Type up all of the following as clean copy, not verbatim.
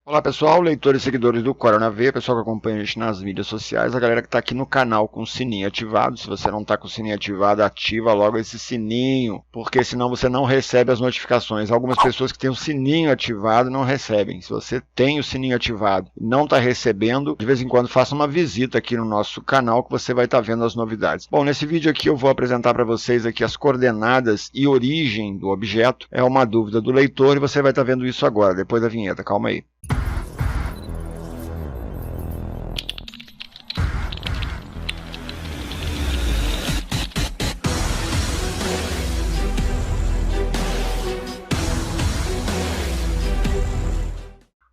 Olá pessoal, leitores e seguidores do Coronavê, pessoal que acompanha a gente nas mídias sociais, a galera que está aqui no canal com o sininho ativado. Se você não está com o sininho ativado, ativa logo esse sininho, porque senão você não recebe as notificações. Algumas pessoas que têm o sininho ativado não recebem. Se você tem o sininho ativado e não está recebendo, de vez em quando faça uma visita aqui no nosso canal que você vai estar vendo as novidades. Bom, nesse vídeo aqui eu vou apresentar para vocês aqui as coordenadas e origem do objeto. É uma dúvida do leitor e você vai estar vendo isso agora, depois da vinheta. Calma aí.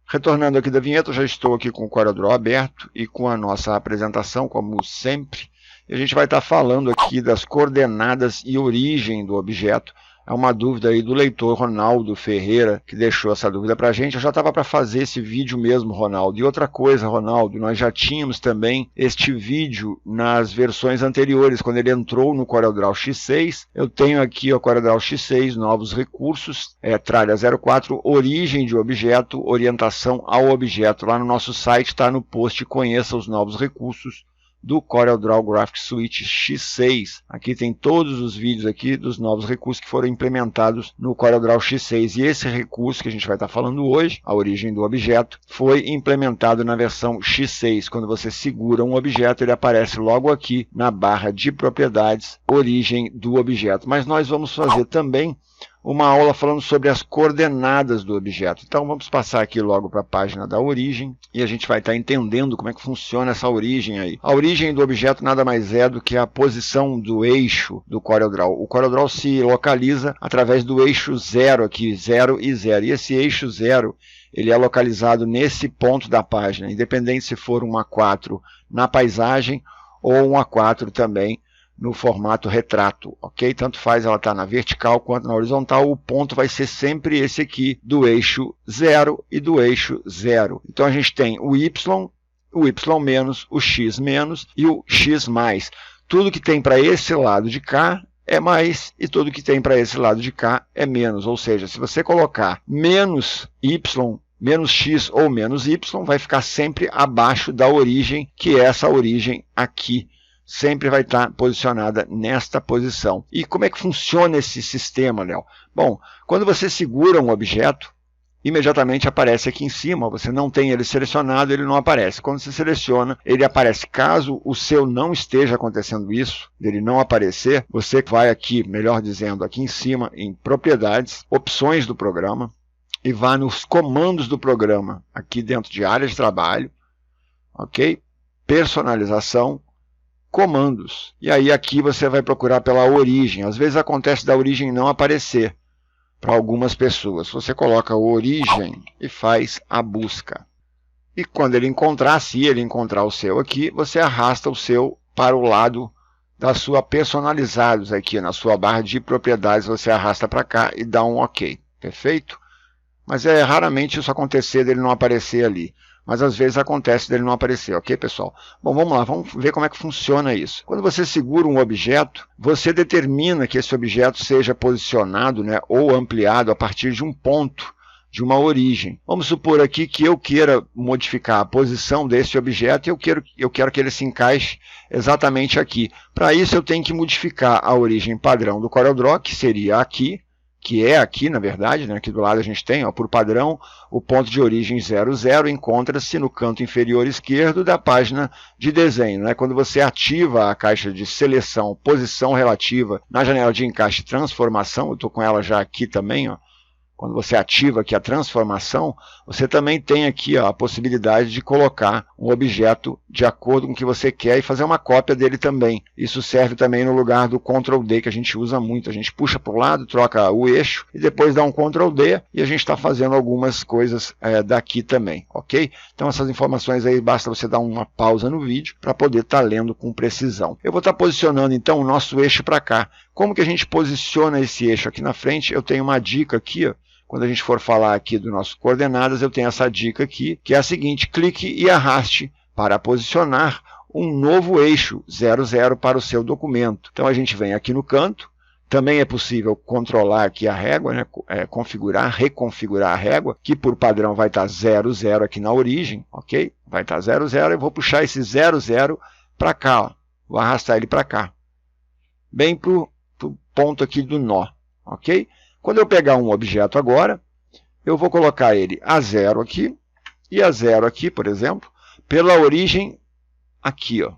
Retornando aqui da vinheta, eu já estou aqui com o CorelDRAW aberto e com a nossa apresentação, como sempre. E a gente vai estar falando aqui das coordenadas e origem do objeto. É uma dúvida aí do leitor Ronaldo Ferreira, que deixou essa dúvida para a gente. Eu já estava para fazer esse vídeo mesmo, Ronaldo. E outra coisa, Ronaldo, nós já tínhamos também este vídeo nas versões anteriores, quando ele entrou no CorelDRAW X6. Eu tenho aqui o CorelDRAW X6, novos recursos, Tralha 04, origem de objeto, orientação ao objeto. Lá no nosso site está no post, conheça os novos recursos do CorelDRAW Graphics Suite X6. Aqui tem todos os vídeos aqui dos novos recursos que foram implementados no CorelDRAW X6. E esse recurso que a gente vai estar falando hoje, a origem do objeto, foi implementado na versão X6. Quando você segura um objeto, ele aparece logo aqui na barra de propriedades, origem do objeto. Mas nós vamos fazer também uma aula falando sobre as coordenadas do objeto. Então vamos passar aqui logo para a página da origem e a gente vai estar entendendo como é que funciona essa origem aí. A origem do objeto nada mais é do que a posição do eixo do CorelDRAW. O CorelDRAW se localiza através do eixo 0 aqui, 0 e 0. E esse eixo 0, ele é localizado nesse ponto da página, independente se for um A4 na paisagem ou um A4 também no formato retrato, ok? Tanto faz ela estar na vertical quanto na horizontal, o ponto vai ser sempre esse aqui do eixo 0 e do eixo 0. Então a gente tem o Y menos, o X menos e o X mais. Tudo que tem para esse lado de cá é mais e tudo que tem para esse lado de cá é menos. Ou seja, se você colocar menos Y, menos x ou menos y, vai ficar sempre abaixo da origem, que é essa origem aqui. Sempre vai estar posicionada nesta posição. E como é que funciona esse sistema, Léo? Bom, quando você segura um objeto, imediatamente aparece aqui em cima. Você não tem ele selecionado, ele não aparece. Quando você seleciona, ele aparece. Caso o seu não esteja acontecendo isso, dele não aparecer, você vai aqui, melhor dizendo, aqui em cima, em propriedades, opções do programa, e vai nos comandos do programa, aqui dentro de área de trabalho, ok? Personalização, comandos. E aí aqui você vai procurar pela origem. Às vezes acontece da origem não aparecer para algumas pessoas. Você coloca origem e faz a busca. E quando ele encontrar, se ele encontrar o seu aqui, você arrasta o seu para o lado da sua personalizados aqui, na sua barra de propriedades, você arrasta para cá e dá um OK. Perfeito? Mas é raramente isso acontecer dele não aparecer ali. Mas às vezes acontece dele não aparecer, ok, pessoal? Bom, vamos lá, vamos ver como é que funciona isso. Quando você segura um objeto, você determina que esse objeto seja posicionado, né, ou ampliado a partir de um ponto, de uma origem. Vamos supor aqui que eu queira modificar a posição desse objeto e eu quero que ele se encaixe exatamente aqui. Para isso eu tenho que modificar a origem padrão do CorelDRAW, que seria aqui, que é aqui, na verdade, né? Aqui do lado a gente tem, ó, por padrão, o ponto de origem 00 encontra-se no canto inferior esquerdo da página de desenho. Né? Quando você ativa a caixa de seleção, posição relativa, na janela de encaixe transformação, eu estou com ela já aqui também, ó. Quando você ativa aqui a transformação, você também tem aqui ó, a possibilidade de colocar um objeto de acordo com o que você quer e fazer uma cópia dele também. Isso serve também no lugar do Ctrl D, que a gente usa muito. A gente puxa para o lado, troca o eixo e depois dá um Ctrl D e a gente está fazendo algumas coisas daqui também, ok? Então essas informações aí, basta você dar uma pausa no vídeo para poder estar lendo com precisão. Eu vou estar posicionando então o nosso eixo para cá. Como que a gente posiciona esse eixo aqui na frente? Eu tenho uma dica aqui, ó. Quando a gente for falar aqui do nosso coordenadas, eu tenho essa dica aqui, que é a seguinte: clique e arraste para posicionar um novo eixo 00 para o seu documento. Então a gente vem aqui no canto, Também é possível controlar aqui a régua, né? Configurar, reconfigurar a régua, que por padrão vai estar 0, 0 aqui na origem, ok? Vai estar 0, 0, eu vou puxar esse 0, 0 para cá, ó. Vou arrastar ele para cá, bem para o ponto aqui do nó, ok? Quando eu pegar um objeto agora, eu vou colocar ele a 0 aqui, e a 0 aqui, por exemplo, pela origem aqui, ó.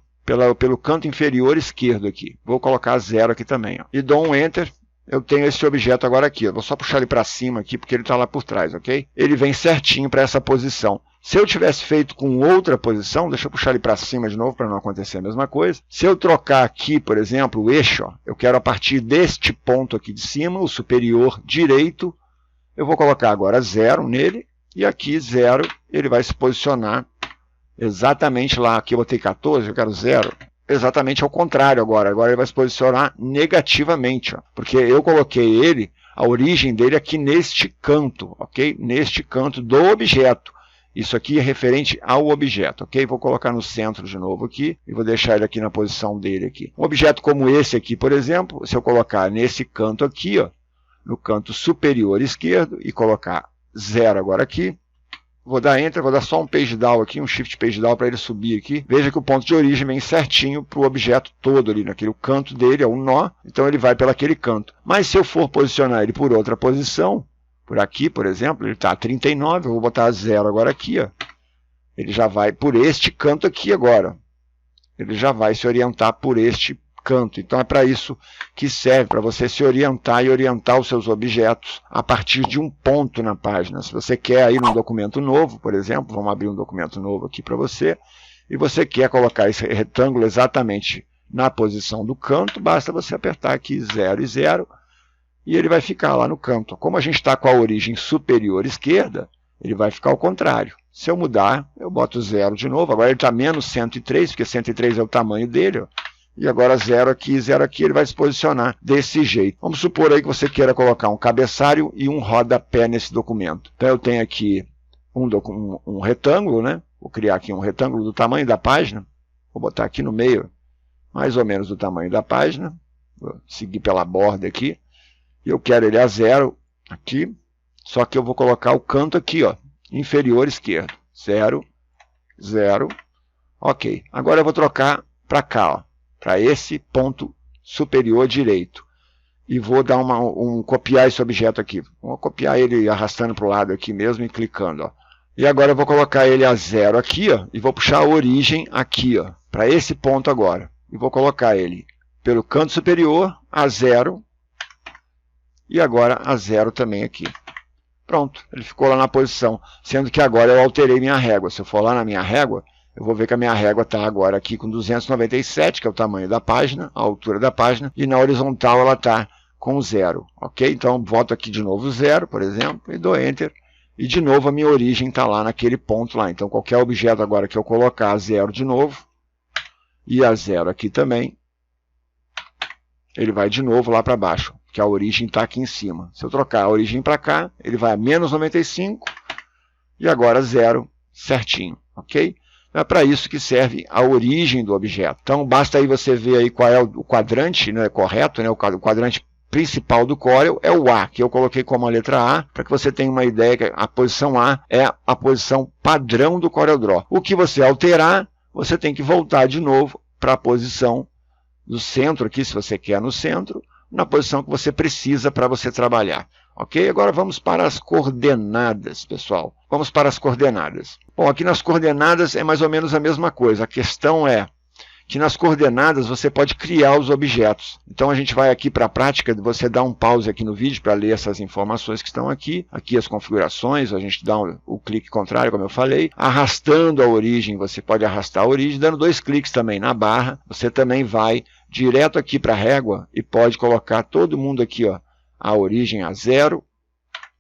Pelo canto inferior esquerdo aqui. Vou colocar 0 aqui também. Ó. E dou um Enter. Eu tenho esse objeto agora aqui. Ó. Vou só puxar ele para cima aqui, porque ele está lá por trás, ok? Ele vem certinho para essa posição. Se eu tivesse feito com outra posição, deixa eu puxar ele para cima de novo, para não acontecer a mesma coisa. Se eu trocar aqui, por exemplo, o eixo, ó, eu quero a partir deste ponto aqui de cima, o superior direito, eu vou colocar agora 0 nele, e aqui 0, ele vai se posicionar exatamente lá, aqui eu botei 14, eu quero 0, exatamente ao contrário agora ele vai se posicionar negativamente, ó, porque eu coloquei ele, a origem dele aqui neste canto, ok? Neste canto do objeto, isso aqui é referente ao objeto, ok? Vou colocar no centro de novo aqui, e vou deixar ele aqui na posição dele aqui. Um objeto como esse aqui, por exemplo, se eu colocar nesse canto aqui, ó, no canto superior esquerdo, e colocar 0 agora aqui, vou dar Enter, vou dar só um page down aqui, um Shift page down para ele subir aqui. Veja que o ponto de origem vem certinho para o objeto todo ali, naquele canto dele, é um nó, então ele vai pelaquele canto. Mas se eu for posicionar ele por outra posição, por aqui, por exemplo, ele está a 39, eu vou botar 0 agora aqui, ó. Ele já vai por este canto aqui agora. Ele já vai se orientar por este canto. Então é para isso que serve, para você se orientar e orientar os seus objetos a partir de um ponto na página. Se você quer ir num documento novo, por exemplo, vamos abrir um documento novo aqui para você, e você quer colocar esse retângulo exatamente na posição do canto, basta você apertar aqui 0 e 0, e ele vai ficar lá no canto. Como a gente está com a origem superior esquerda, ele vai ficar ao contrário. Se eu mudar, eu boto 0 de novo, agora ele está menos 103, porque 103 é o tamanho dele, ó. E agora 0 aqui, ele vai se posicionar desse jeito. Vamos supor aí que você queira colocar um cabeçalho e um rodapé nesse documento. Então eu tenho aqui um retângulo, né? Vou criar aqui um retângulo do tamanho da página. Vou botar aqui no meio, mais ou menos do tamanho da página. Vou seguir pela borda aqui. E eu quero ele a 0 aqui. Só que eu vou colocar o canto aqui, ó, inferior esquerdo. 0, 0. Ok. Agora eu vou trocar para cá, ó, para esse ponto superior direito. E vou dar copiar esse objeto aqui. Vou copiar ele arrastando para o lado aqui mesmo e clicando, ó. E agora eu vou colocar ele a 0 aqui, ó, e vou puxar a origem aqui, ó, para esse ponto agora. E vou colocar ele pelo canto superior a 0. E agora a 0 também aqui. Pronto, ele ficou lá na posição. Sendo que agora eu alterei minha régua. Se eu for lá na minha régua, eu vou ver que a minha régua está agora aqui com 297, que é o tamanho da página, a altura da página, e na horizontal ela está com 0, ok? Então, boto aqui de novo 0, por exemplo, e dou Enter, e de novo a minha origem está lá naquele ponto lá. Então, qualquer objeto agora que eu colocar a 0 de novo, e a 0 aqui também, ele vai de novo lá para baixo, que a origem está aqui em cima. Se eu trocar a origem para cá, ele vai a menos 95, e agora 0 certinho, ok? É para isso que serve a origem do objeto. Então, basta aí você ver aí qual é o quadrante, né, correto, né, o quadrante principal do Corel é o A, que eu coloquei como a letra A, para que você tenha uma ideia que a posição A é a posição padrão do CorelDRAW. O que você alterar, você tem que voltar de novo para a posição do centro aqui, se você quer no centro, na posição que você precisa para você trabalhar. Ok? Agora vamos para as coordenadas, pessoal. Vamos para as coordenadas. Bom, aqui nas coordenadas é mais ou menos a mesma coisa. A questão é que nas coordenadas você pode criar os objetos. Então a gente vai aqui para a prática, você dá um pause aqui no vídeo para ler essas informações que estão aqui. Aqui as configurações, a gente dá o clique contrário, como eu falei. Arrastando a origem, você pode arrastar a origem. Dando 2 cliques também na barra, você também vai direto aqui para a régua e pode colocar todo mundo aqui, ó, a origem a 0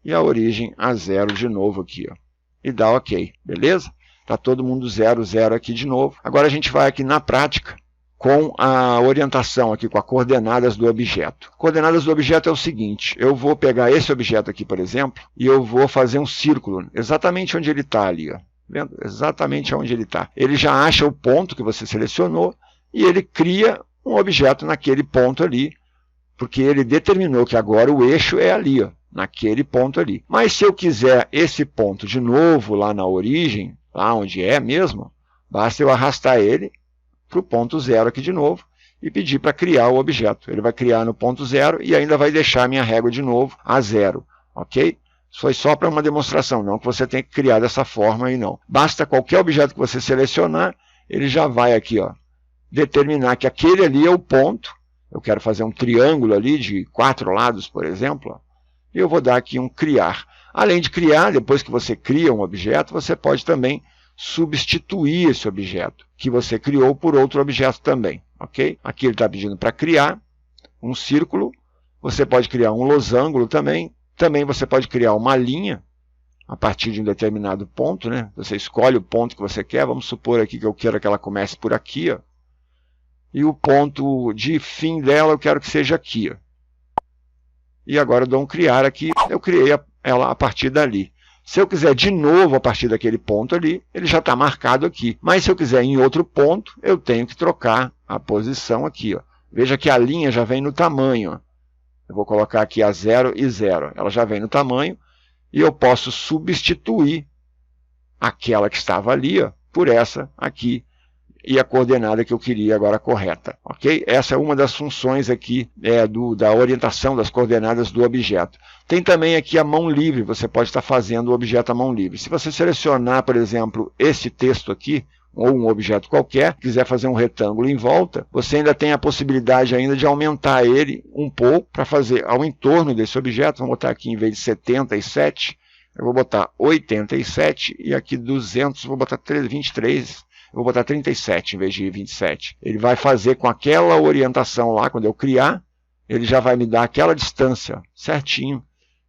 e a origem a 0 de novo aqui, ó, e dá OK, beleza? Está todo mundo 0, 0 aqui de novo. Agora a gente vai aqui na prática com a orientação aqui, com as coordenadas do objeto. Coordenadas do objeto é o seguinte, eu vou pegar esse objeto aqui, por exemplo, e eu vou fazer um círculo, exatamente onde ele está ali, ó, vendo? Exatamente onde ele está. Ele já acha o ponto que você selecionou e ele cria um objeto naquele ponto ali, porque ele determinou que agora o eixo é ali, ó, naquele ponto ali. Mas se eu quiser esse ponto de novo lá na origem, lá onde é mesmo, basta eu arrastar ele para o ponto 0 aqui de novo e pedir para criar o objeto. Ele vai criar no ponto 0 e ainda vai deixar a minha régua de novo a 0, ok? Isso foi só para uma demonstração, não que você tenha que criar dessa forma aí não. Basta qualquer objeto que você selecionar, ele já vai aqui, ó, determinar que aquele ali é o ponto. Eu quero fazer um triângulo ali de 4 lados, por exemplo, e eu vou dar aqui um criar. Além de criar, depois que você cria um objeto, você pode também substituir esse objeto que você criou por outro objeto também, ok? Aqui ele está pedindo para criar um círculo, você pode criar um losango também você pode criar uma linha a partir de um determinado ponto, né? Você escolhe o ponto que você quer, vamos supor aqui que eu quero que ela comece por aqui, ó, e o ponto de fim dela eu quero que seja aqui, ó. E agora eu dou um criar aqui, eu criei ela a partir dali. Se eu quiser de novo a partir daquele ponto ali, ele já está marcado aqui. Mas se eu quiser em outro ponto, eu tenho que trocar a posição aqui, ó. Veja que a linha já vem no tamanho, ó. Eu vou colocar aqui a 0 e 0. Ela já vem no tamanho e eu posso substituir aquela que estava ali, ó, por essa aqui e a coordenada que eu queria agora correta, ok? Essa é uma das funções aqui da orientação das coordenadas do objeto. Tem também aqui a mão livre, você pode estar fazendo o objeto à mão livre. Se você selecionar, por exemplo, esse texto aqui, ou um objeto qualquer, quiser fazer um retângulo em volta, você ainda tem a possibilidade ainda de aumentar ele um pouco para fazer ao entorno desse objeto. Vamos botar aqui, em vez de 77, eu vou botar 87 e aqui 200, vou botar 23, eu vou botar 37 em vez de 27. Ele vai fazer com aquela orientação lá, quando eu criar, ele já vai me dar aquela distância certinho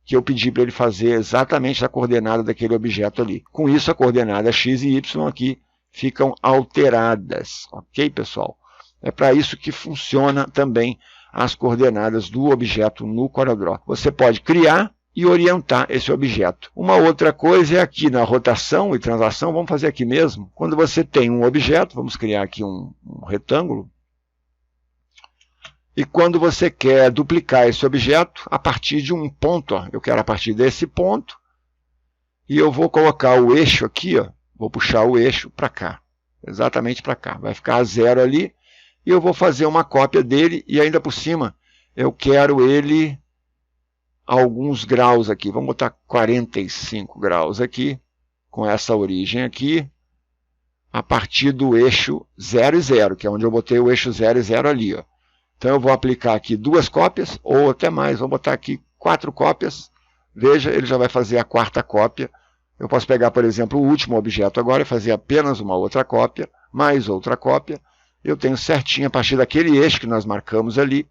que eu pedi para ele fazer exatamente a coordenada daquele objeto ali. Com isso, a coordenada x e y aqui ficam alteradas, ok, pessoal? É para isso que funciona também as coordenadas do objeto no CorelDRAW. Você pode criar e orientar esse objeto. Uma outra coisa é aqui na rotação e translação, vamos fazer aqui mesmo. Quando você tem um objeto, vamos criar aqui um retângulo, e quando você quer duplicar esse objeto a partir de um ponto, ó, eu quero a partir desse ponto, e eu vou colocar o eixo aqui, ó, vou puxar o eixo para cá, exatamente para cá. Vai ficar a 0 ali, e eu vou fazer uma cópia dele, e ainda por cima, eu quero ele alguns graus aqui. Vamos botar 45 graus aqui, com essa origem aqui, a partir do eixo 0 e 0, que é onde eu botei o eixo 0 e 0 ali, ó. Então eu vou aplicar aqui 2 cópias, ou até mais, vou botar aqui 4 cópias. Veja, ele já vai fazer a 4ª cópia. Eu posso pegar, por exemplo, o último objeto agora e fazer apenas uma outra cópia, mais outra cópia. Eu tenho certinho, a partir daquele eixo que nós marcamos ali,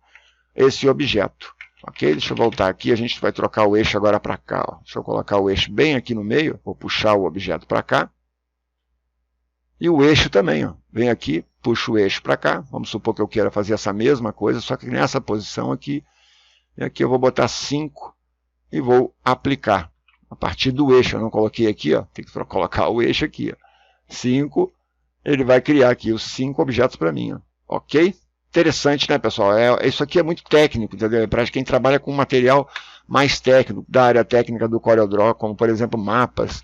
esse objeto. Ok? Deixa eu voltar aqui, a gente vai trocar o eixo agora para cá, ó. Deixa eu colocar o eixo bem aqui no meio, vou puxar o objeto para cá. E o eixo também, ó. Vem aqui, puxo o eixo para cá. Vamos supor que eu queira fazer essa mesma coisa, só que nessa posição aqui. E aqui eu vou botar 5 e vou aplicar. A partir do eixo, eu não coloquei aqui, ó. Tem que colocar o eixo aqui, ó. 5, ele vai criar aqui os 5 objetos para mim, ó. Ok? Interessante, né, pessoal? Isso aqui é muito técnico, entendeu? É para quem trabalha com material mais técnico, da área técnica do CorelDRAW, como, por exemplo, mapas,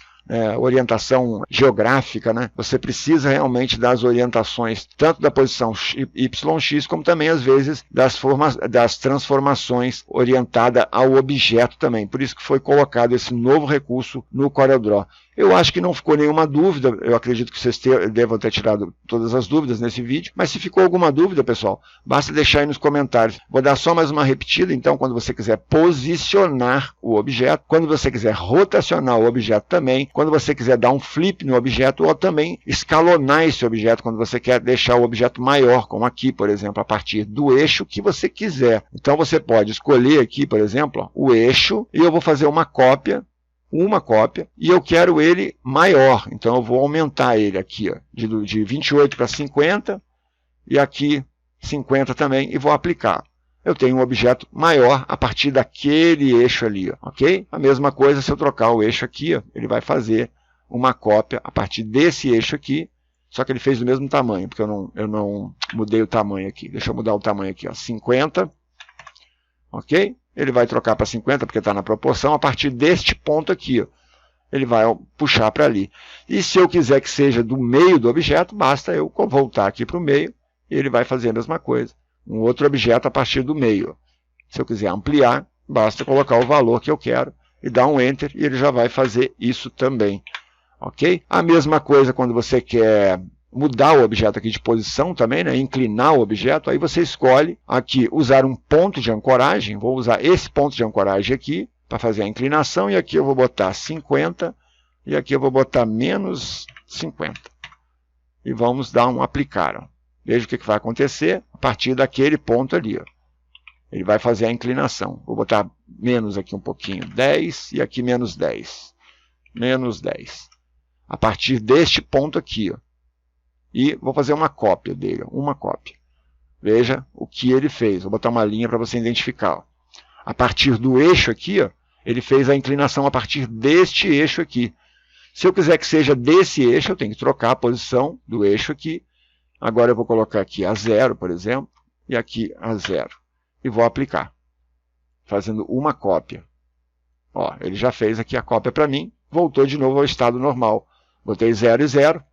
orientação geográfica, né? Você precisa realmente das orientações, tanto da posição YX, como também, às vezes, das transformações orientada ao objeto também. Por isso que foi colocado esse novo recurso no CorelDRAW. Eu acho que não ficou nenhuma dúvida, eu acredito que vocês devam ter tirado todas as dúvidas nesse vídeo, mas se ficou alguma dúvida, pessoal, basta deixar aí nos comentários. Vou dar só mais uma repetida, então, quando você quiser posicionar o objeto, quando você quiser rotacionar o objeto também, quando você quiser dar um flip no objeto, ou também escalonar esse objeto, quando você quer deixar o objeto maior, como aqui, por exemplo, a partir do eixo que você quiser. Então, você pode escolher aqui, por exemplo, ó, o eixo, e eu vou fazer uma cópia, e eu quero ele maior, então eu vou aumentar ele aqui, ó, de 28 para 50, e aqui 50 também, e vou aplicar. Eu tenho um objeto maior a partir daquele eixo ali, ó, ok? A mesma coisa se eu trocar o eixo aqui, ó, ele vai fazer uma cópia a partir desse eixo aqui, só que ele fez do mesmo tamanho, porque eu não mudei o tamanho aqui. Deixa eu mudar o tamanho aqui, ó, 50, ok? Ele vai trocar para 50 porque está na proporção a partir deste ponto aqui, ó. Ele vai puxar para ali. E se eu quiser que seja do meio do objeto, basta eu voltar aqui para o meio e ele vai fazer a mesma coisa. Um outro objeto a partir do meio. Se eu quiser ampliar, basta colocar o valor que eu quero e dar um Enter e ele já vai fazer isso também. Ok? A mesma coisa quando você quer mudar o objeto aqui de posição também, né? Inclinar o objeto, aí você escolhe aqui usar um ponto de ancoragem. Vou usar esse ponto de ancoragem aqui para fazer a inclinação, e aqui eu vou botar 50, e aqui eu vou botar menos 50. E vamos dar um aplicar. Ó. Veja o que vai acontecer a partir daquele ponto ali. Ó. Ele vai fazer a inclinação. Vou botar menos aqui um pouquinho, 10, e aqui menos 10. Menos 10. A partir deste ponto aqui. Ó. E vou fazer uma cópia dele, uma cópia. Veja o que ele fez. Vou botar uma linha para você identificar. Ó. A partir do eixo aqui, ó, ele fez a inclinação a partir deste eixo aqui. Se eu quiser que seja desse eixo, eu tenho que trocar a posição do eixo aqui. Agora eu vou colocar aqui a 0, por exemplo, e aqui a 0. E vou aplicar, fazendo uma cópia. Ó, ele já fez aqui a cópia para mim, voltou de novo ao estado normal. Botei 0 e 0.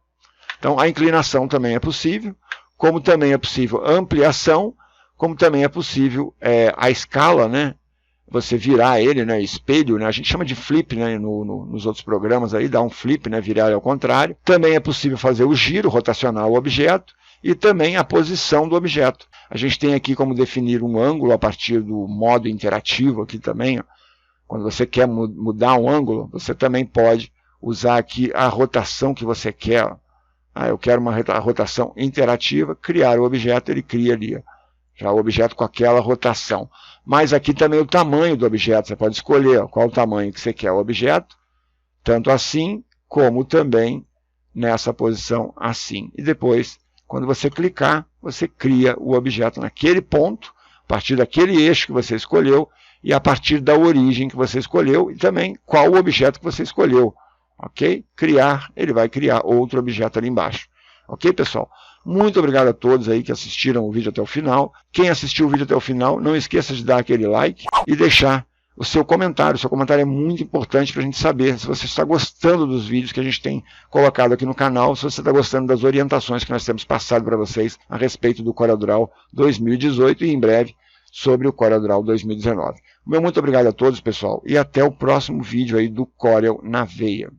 Então, a inclinação também é possível, como também é possível a ampliação, como também é possível a escala, né? Você virar ele, né, espelho, né, a gente chama de flip, né, nos outros programas aí, dá um flip, né, virar ele ao contrário. Também é possível fazer o giro, rotacionar o objeto, e também a posição do objeto. A gente tem aqui como definir um ângulo a partir do modo interativo aqui também. Ó. Quando você quer mudar um ângulo, você também pode usar aqui a rotação que você quer. Ó. Ah, eu quero uma rotação interativa, criar o objeto, ele cria ali, ó. Já o objeto com aquela rotação. Mas aqui também o tamanho do objeto, você pode escolher ó, qual o tamanho que você quer o objeto, tanto assim, como também nessa posição assim. E depois, quando você clicar, você cria o objeto naquele ponto, a partir daquele eixo que você escolheu, e a partir da origem que você escolheu, e também qual o objeto que você escolheu. Ok? Criar, ele vai criar outro objeto ali embaixo. Ok, pessoal? Muito obrigado a todos aí que assistiram o vídeo até o final. Quem assistiu o vídeo até o final, não esqueça de dar aquele like e deixar o seu comentário. O seu comentário é muito importante para a gente saber se você está gostando dos vídeos que a gente tem colocado aqui no canal, se você está gostando das orientações que nós temos passado para vocês a respeito do CorelDRAW 2018 e em breve sobre o CorelDRAW 2019. Meu muito obrigado a todos, pessoal, e até o próximo vídeo aí do Corel na Veia.